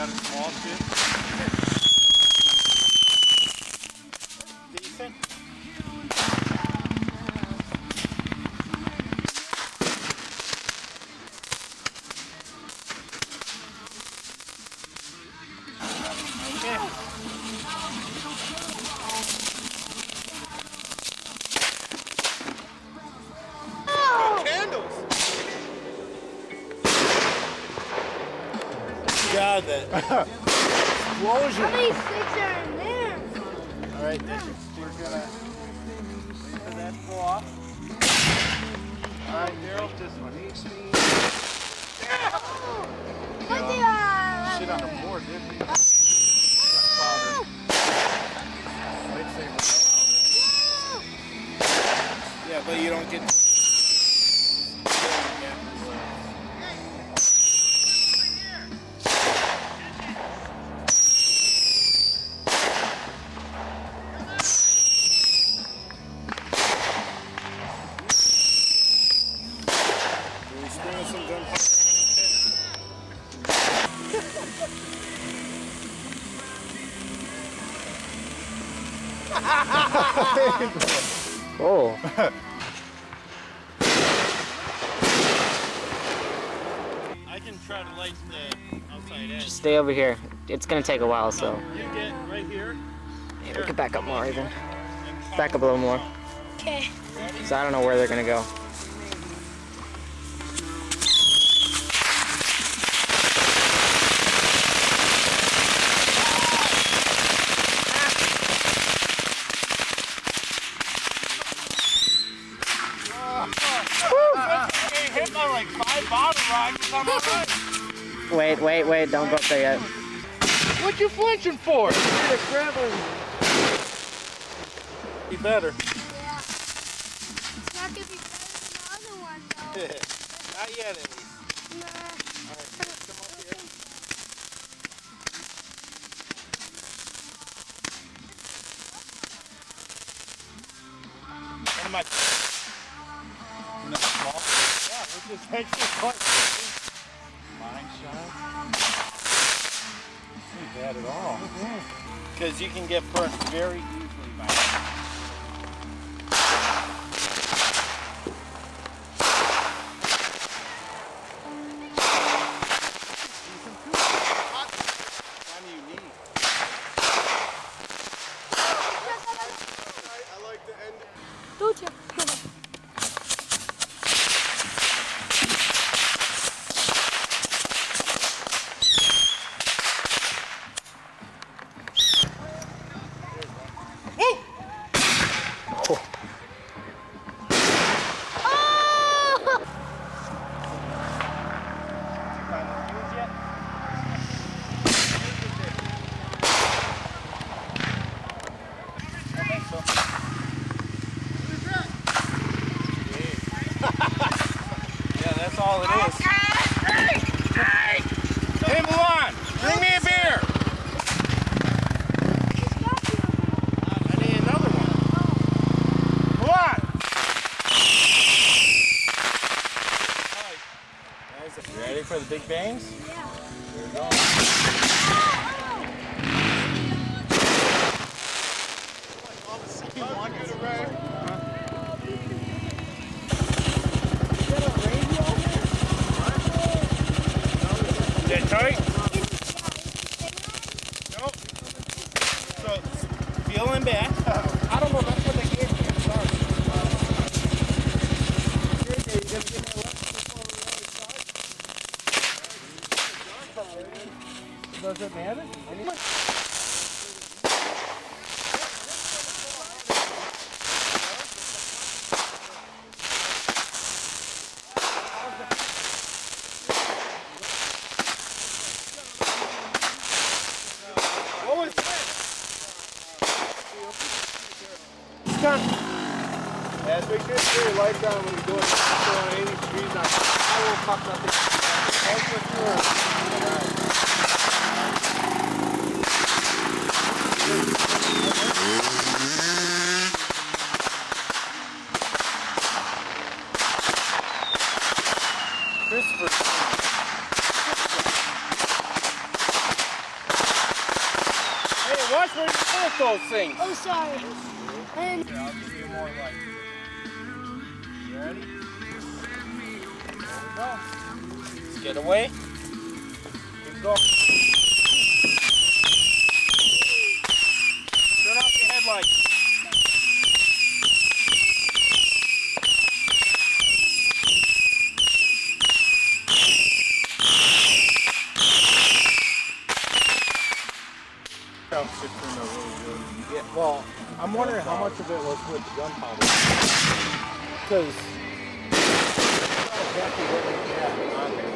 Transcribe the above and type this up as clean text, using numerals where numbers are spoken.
got a small too. Decent. Okay. Candles. God, that explosion. How many sticks are in there? All right, then we're gonna wait for that to go off. All right, Daryl, this one. Shit on the floor, didn't we? Powder. Lightsaber powder. Yeah, but you don't get. Oh. I can try to light the outside edge. Just stay over here. It's gonna take a while, so. You get right here. Yeah, we could back up more even. Back up a little more. Okay. So I don't know where they're gonna go. Hit by like 5 bottle rockets on my right. Wait, don't go up there yet. What you flinching for? Be better. Yeah. It's not gonna be better than the other one, though. Not yet, at least. Nah. Alright, come up here. What am I? Isn't that small? Yeah, we're just actually quite mine shot. Ain't bad at all. Because you can get burnt very easily by it. Don't you? That's all it is. Hey, Milan, bring me a beer. I need another one. Milan. Guys, you ready for the big bangs? Yeah. Here we go. Is that tight? Nope. So, feeling back. I don't know, that's what they gave me. I'm sorry. Does it matter? What was that? Yes, we should see your light down when you do it. So on 80 degrees, I will pop nothing. Christopher. Both those things. Oh, sorry. And Here, I'll give you more light. You ready? There we go. Let's get away. Keep going. Turn off your headlights. Yeah, well, I'm wondering how much of it was with the gunpowder. Because exactly what we had on there.